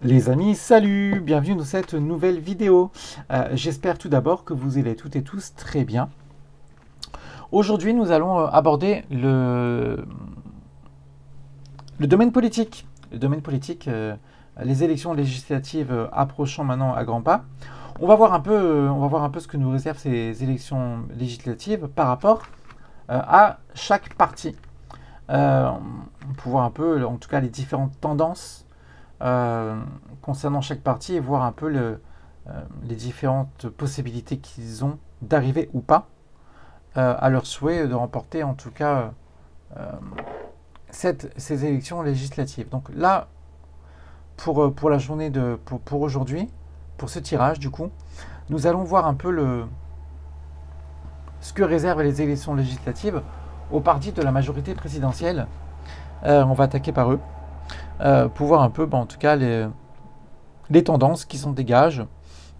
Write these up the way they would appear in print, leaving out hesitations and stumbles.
Les amis, salut! Bienvenue dans cette nouvelle vidéo. J'espère tout d'abord que vous allez toutes et tous très bien. Aujourd'hui, nous allons aborder le domaine politique. Le domaine politique, les élections législatives approchant maintenant à grands pas. On va voir un peu ce que nous réservent ces élections législatives par rapport à chaque parti. Pour voir un peu, en tout cas, les différentes tendances concernant chaque parti et voir un peu les différentes possibilités qu'ils ont d'arriver ou pas à leur souhait de remporter en tout cas ces élections législatives. Donc là, pour la journée pour aujourd'hui, pour ce tirage du coup, nous allons voir un peu ce que réservent les élections législatives aux partis de la majorité présidentielle. On va attaquer par eux. Pour voir un peu, en tout cas, les tendances qui s'en dégagent,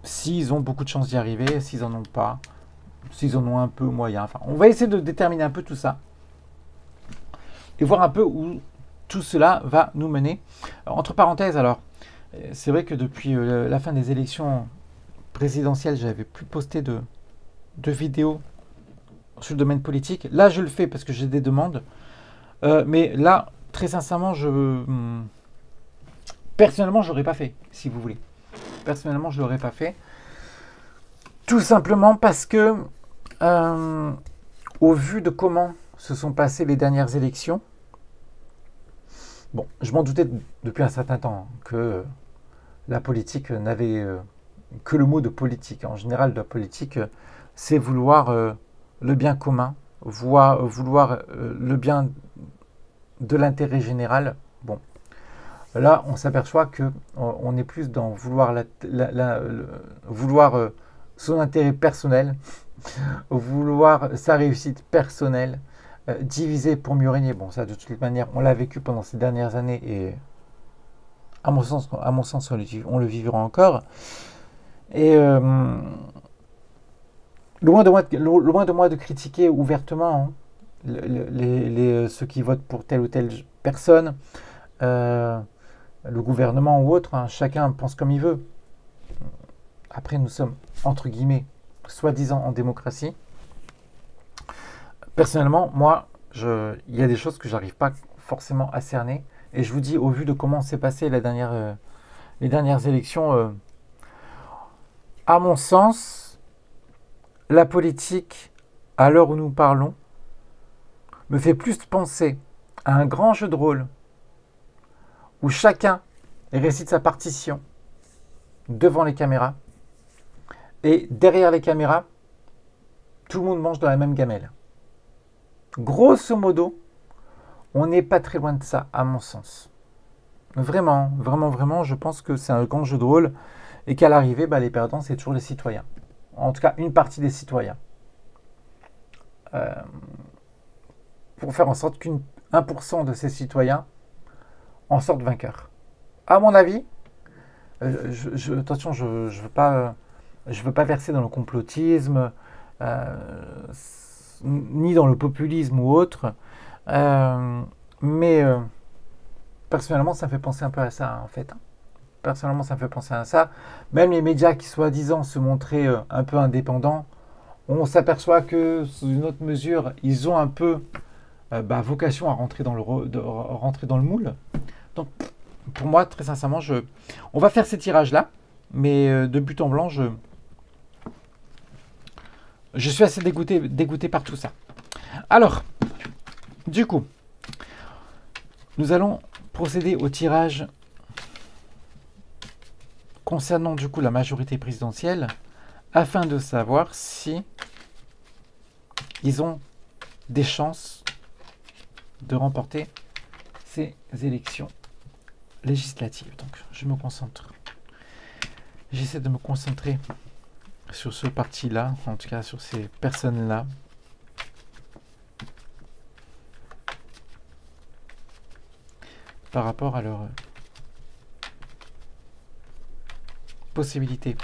s'ils ont beaucoup de chances d'y arriver, s'ils en ont pas, s'ils en ont un peu moyen. Enfin, on va essayer de déterminer un peu tout ça et voir un peu où tout cela va nous mener. Entre parenthèses, alors, c'est vrai que depuis la fin des élections présidentielles, j'avais plus posté de vidéos sur le domaine politique. Là, je le fais parce que j'ai des demandes. Mais là, très sincèrement, personnellement, je l'aurais pas fait, si vous voulez. Personnellement, je l'aurais pas fait. Tout simplement parce que, au vu de comment se sont passées les dernières élections, bon, je m'en doutais depuis un certain temps que la politique n'avait que le mot de politique. En général, la politique, c'est vouloir le bien commun, vouloir le bien de l'intérêt général. Bon, là, on s'aperçoit que on est plus dans vouloir vouloir son intérêt personnel, vouloir sa réussite personnelle, diviser pour mieux régner. Bon, ça, de toute manière, on l'a vécu pendant ces dernières années et à mon sens, on le vivra encore. Et loin de moi de critiquer ouvertement ceux qui votent pour telle ou telle personne, le gouvernement ou autre, chacun pense comme il veut. Après, nous sommes, entre guillemets, soi-disant en démocratie. Personnellement, moi, il y a des choses que j'arrive pas forcément à cerner. Et je vous dis, au vu de comment s'est passé les dernières élections, à mon sens, la politique, à l'heure où nous parlons, me fait plus penser à un grand jeu de rôle où chacun récite sa partition devant les caméras et derrière les caméras, tout le monde mange dans la même gamelle. Grosso modo, on n'est pas très loin de ça, à mon sens. Vraiment, vraiment, vraiment, je pense que c'est un grand jeu de rôle et qu'à l'arrivée, les perdants, c'est toujours les citoyens. En tout cas, une partie des citoyens. Pour faire en sorte qu'un 1% de ces citoyens en sortent vainqueurs. À mon avis, attention, je veux pas verser dans le complotisme, ni dans le populisme ou autre, mais personnellement, ça me fait penser un peu à ça, en fait. Personnellement, ça me fait penser à ça. Même les médias qui, soi-disant, se montraient un peu indépendants, on s'aperçoit que, sous une autre mesure, ils ont un peu vocation à rentrer dans le moule. Donc, pour moi, très sincèrement, on va faire ces tirages-là, mais de but en blanc, je suis assez dégoûté par tout ça. Alors, du coup, nous allons procéder au tirage concernant du coup la majorité présidentielle afin de savoir si ils ont des chances de remporter ces élections législatives. Donc, je me concentre. J'essaie de me concentrer sur ce parti-là, en tout cas sur ces personnes-là. Par rapport à leur possibilité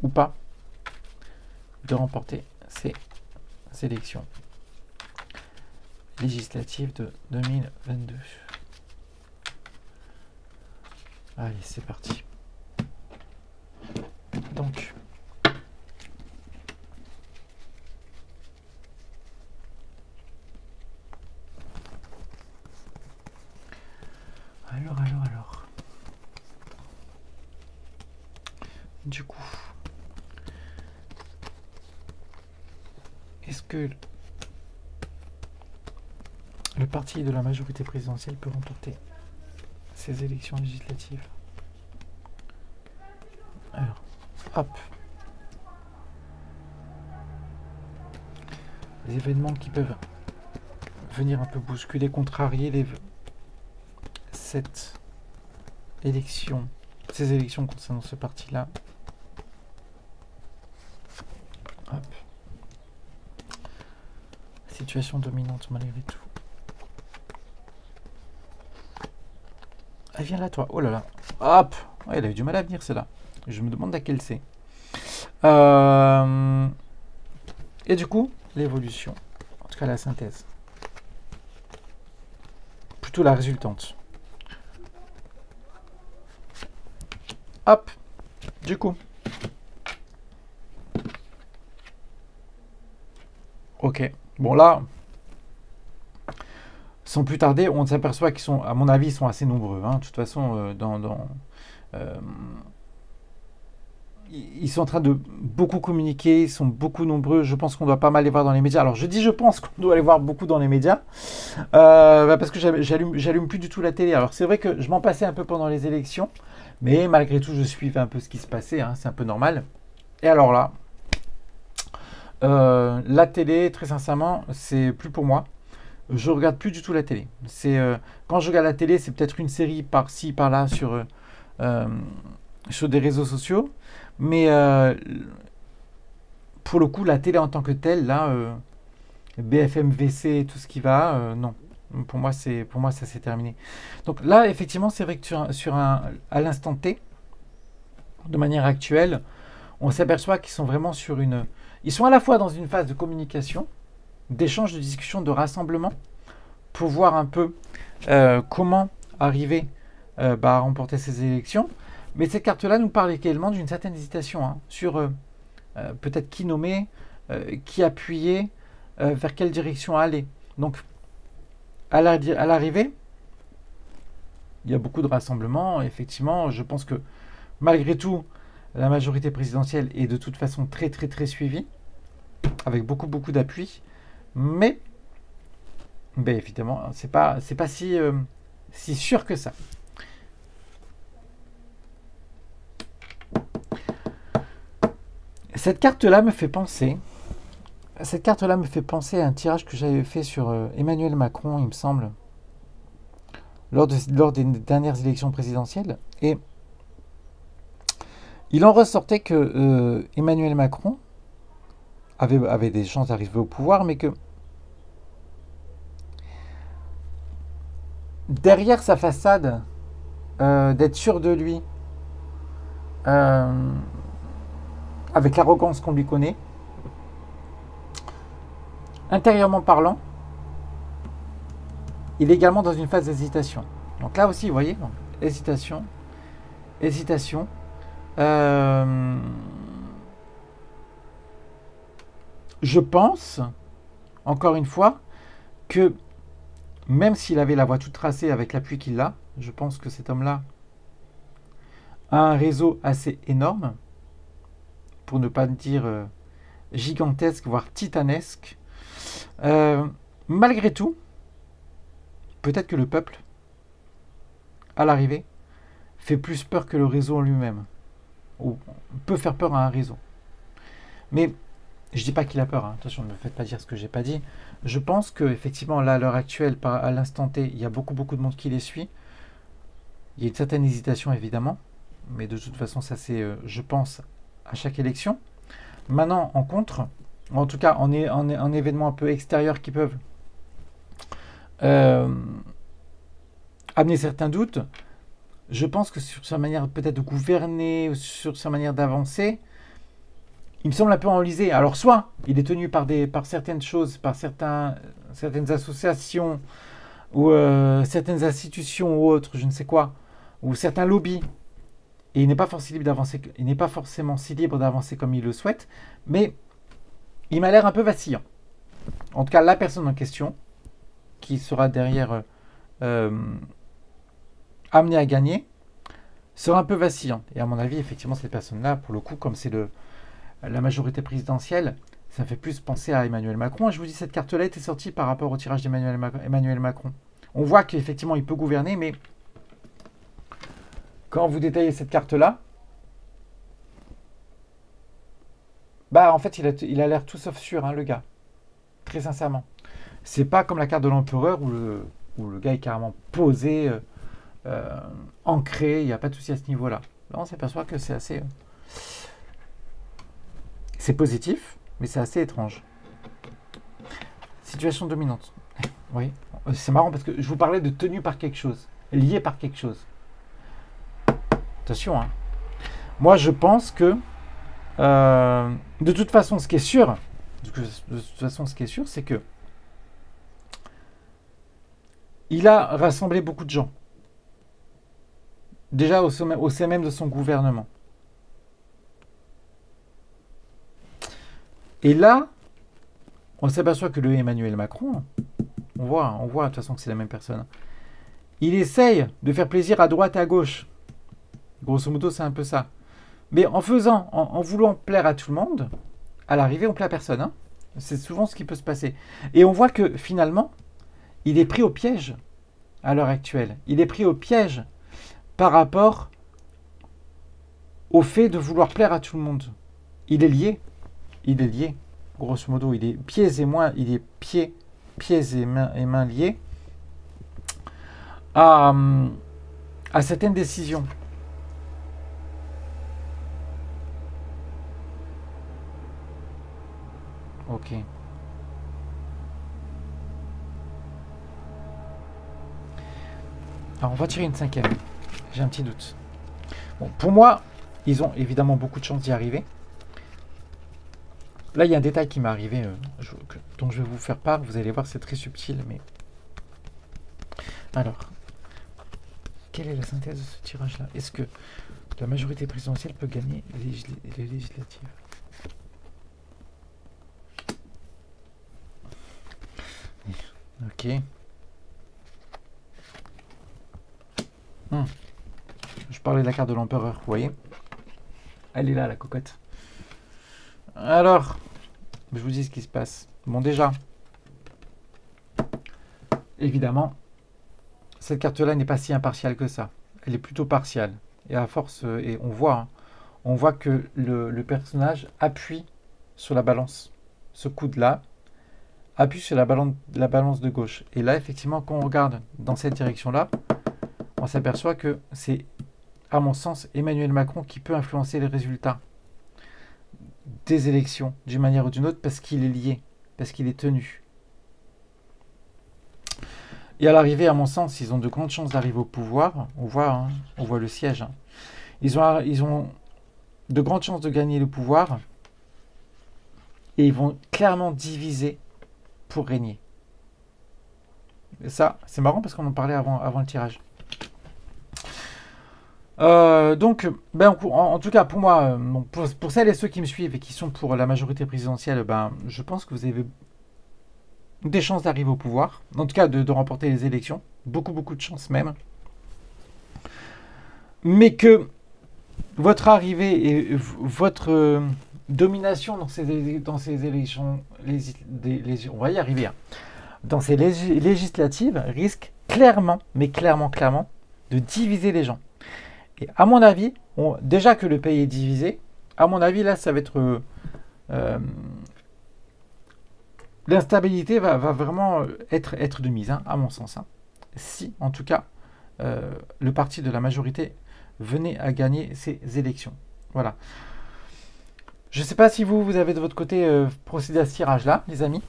ou pas de remporter ces élections législatives de 2022. Allez, c'est parti. Du coup, est-ce que le parti de la majorité présidentielle peut remporter ces élections législatives? Alors, hop. Les événements qui peuvent venir un peu bousculer, contrarier cette élection, ces élections concernant ce parti-là. Hop. Situation dominante malgré tout. Ah, viens là, toi. Oh là là. Hop. Ouais, elle a eu du mal à venir, celle-là. Je me demande laquelle c'est. Et du coup, l'évolution. En tout cas, la synthèse. Plutôt la résultante. Hop. Du coup. Ok. Bon, là, sans plus tarder, on s'aperçoit qu'ils sont, à mon avis, ils sont assez nombreux. Hein. De toute façon, ils sont en train de beaucoup communiquer, ils sont beaucoup nombreux. Je pense qu'on doit pas mal les voir dans les médias. Alors, je dis je pense qu'on doit les voir beaucoup dans les médias, parce que j'allume plus du tout la télé. Alors, c'est vrai que je m'en passais un peu pendant les élections, mais malgré tout, je suivais un peu ce qui se passait. Hein, c'est un peu normal. Et alors là, la télé, très sincèrement, c'est plus pour moi. Je regarde plus du tout la télé. Quand je regarde la télé, c'est peut-être une série par-ci, par-là sur des réseaux sociaux. Mais pour le coup, la télé en tant que telle, là, BFM VC, tout ce qui va, non. Pour moi, ça c'est terminé. Donc là, effectivement, c'est vrai que à l'instant T, de manière actuelle, on s'aperçoit qu'ils sont vraiment ils sont à la fois dans une phase de communication, d'échange, de discussion, de rassemblement, pour voir un peu comment arriver à remporter ces élections. Mais cette carte-là nous parle également d'une certaine hésitation sur peut-être qui nommer, qui appuyer, vers quelle direction aller. Donc, à l'arrivée, il y a beaucoup de rassemblements. Effectivement, je pense que malgré tout, la majorité présidentielle est de toute façon très très très suivie, avec beaucoup beaucoup d'appui. Mais évidemment, c'est pas si sûr que ça. Cette carte-là me fait penser à un tirage que j'avais fait sur Emmanuel Macron, il me semble, lors des dernières élections présidentielles. Et il en ressortait que Emmanuel Macron avait des chances d'arriver au pouvoir, mais que derrière sa façade d'être sûr de lui, avec l'arrogance qu'on lui connaît, intérieurement parlant, il est également dans une phase d'hésitation. Donc là aussi, vous voyez, hésitation. Je pense, encore une fois, que même s'il avait la voie toute tracée avec l'appui qu'il a, je pense que cet homme-là a un réseau assez énorme, pour ne pas dire gigantesque, voire titanesque. Malgré tout, peut-être que le peuple, à l'arrivée, fait plus peur que le réseau en lui-même, ou peut faire peur à un réseau. Mais je dis pas qu'il a peur, attention, ne me faites pas dire ce que j'ai pas dit. Je pense que effectivement, là, à l'heure actuelle, à l'instant T, il y a beaucoup de monde qui les suit. Il y a une certaine hésitation, évidemment, mais de toute façon, ça c'est, je pense, à chaque élection. Maintenant, en contre, en tout cas, en événements un peu extérieurs qui peuvent amener certains doutes, je pense que sur sa manière peut-être de gouverner, ou sur sa manière d'avancer, il me semble un peu enlisé. Alors soit il est tenu par certaines choses, par certaines associations, ou certaines institutions ou autres, je ne sais quoi, ou certains lobbies, et il n'est pas forcément si libre d'avancer comme il le souhaite, mais il m'a l'air un peu vacillant. En tout cas, la personne en question, qui sera derrière amenée à gagner, sera un peu vacillant. Et à mon avis, effectivement, cette personne-là, pour le coup, comme c'est la majorité présidentielle, ça fait plus penser à Emmanuel Macron. Et je vous dis, cette carte-là était sortie par rapport au tirage d'Emmanuel Macron. On voit qu'effectivement, il peut gouverner, mais quand vous détaillez cette carte-là, bah en fait, il a l'air tout sauf sûr, hein, le gars. Très sincèrement. C'est pas comme la carte de l'empereur où le gars est carrément posé, ancré, il n'y a pas de souci à ce niveau-là. Là, on s'aperçoit que c'est assez... c'est positif, mais c'est assez étrange. Situation dominante. Oui, c'est marrant parce que je vous parlais de tenue par quelque chose, lié par quelque chose. Attention, hein. Moi, je pense que de toute façon, ce qui est sûr, c'est que il a rassemblé beaucoup de gens. Déjà au sein même de son gouvernement. Et là, on s'aperçoit que le Emmanuel Macron, on voit de toute façon que c'est la même personne. Il essaye de faire plaisir à droite et à gauche. Grosso modo, c'est un peu ça. Mais en voulant plaire à tout le monde, à l'arrivée, on plaît à personne. Hein. C'est souvent ce qui peut se passer. Et on voit que finalement, il est pris au piège à l'heure actuelle. Il est pris au piège par rapport au fait de vouloir plaire à tout le monde. Il est lié. Grosso modo, il est pieds et mains liés à certaines décisions. Ok. Alors, on va tirer une 5e. J'ai un petit doute. Bon, pour moi, ils ont évidemment beaucoup de chance d'y arriver. Là, il y a un détail qui m'est arrivé, dont je vais vous faire part. Vous allez voir, c'est très subtil, mais... Alors, quelle est la synthèse de ce tirage-là? Est-ce que la majorité présidentielle peut gagner les législatives? Ok. Je parlais de la carte de l'empereur, vous voyez? Elle est là, la cocotte. Alors, je vous dis ce qui se passe. Bon, déjà, évidemment, cette carte-là n'est pas si impartiale que ça. Elle est plutôt partiale. Et à force, et on voit que le personnage appuie sur la balance. Ce coude-là appuie sur la balance de gauche. Et là, effectivement, quand on regarde dans cette direction-là, on s'aperçoit que c'est, à mon sens, Emmanuel Macron qui peut influencer les résultats des élections d'une manière ou d'une autre parce qu'il est lié, parce qu'il est tenu. Et à l'arrivée, à mon sens, ils ont de grandes chances d'arriver au pouvoir. On voit le siège. Hein. Ils ont de grandes chances de gagner le pouvoir et ils vont clairement diviser pour régner. Et ça, c'est marrant parce qu'on en parlait avant le tirage. Donc, en tout cas, pour moi, pour celles et ceux qui me suivent et qui sont pour la majorité présidentielle, je pense que vous avez des chances d'arriver au pouvoir, en tout cas de remporter les élections, beaucoup de chances même, mais que votre arrivée et votre domination dans ces élections, on va y arriver, hein, dans ces législatives risque clairement, mais clairement, de diviser les gens. Et à mon avis, déjà que le pays est divisé, à mon avis, là, ça va être... l'instabilité va vraiment être de mise, hein, à mon sens. Hein. Si, en tout cas, le parti de la majorité venait à gagner ces élections. Voilà. Je ne sais pas si vous avez de votre côté procédé à ce tirage-là, les amis.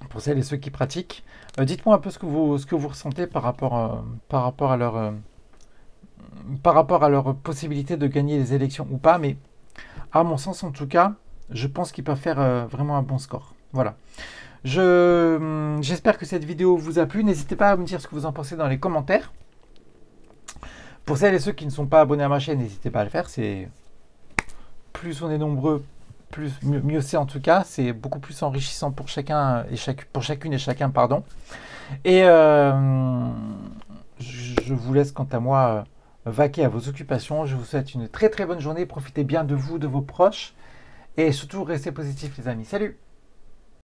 Pour celles et ceux qui pratiquent. Dites-moi un peu ce que vous ressentez par rapport à leur possibilité de gagner les élections ou pas, mais à mon sens en tout cas, je pense qu'ils peuvent faire vraiment un bon score. Voilà. J'espère que cette vidéo vous a plu. N'hésitez pas à me dire ce que vous en pensez dans les commentaires. Pour celles et ceux qui ne sont pas abonnés à ma chaîne, n'hésitez pas à le faire. C'est plus on est nombreux, mieux c'est en tout cas. C'est beaucoup plus enrichissant pour chacun et pour chacune et chacun, pardon. Et je vous laisse quant à moi vaquer à vos occupations. Je vous souhaite une très très bonne journée. Profitez bien de vous, de vos proches. Et surtout, restez positifs les amis. Salut!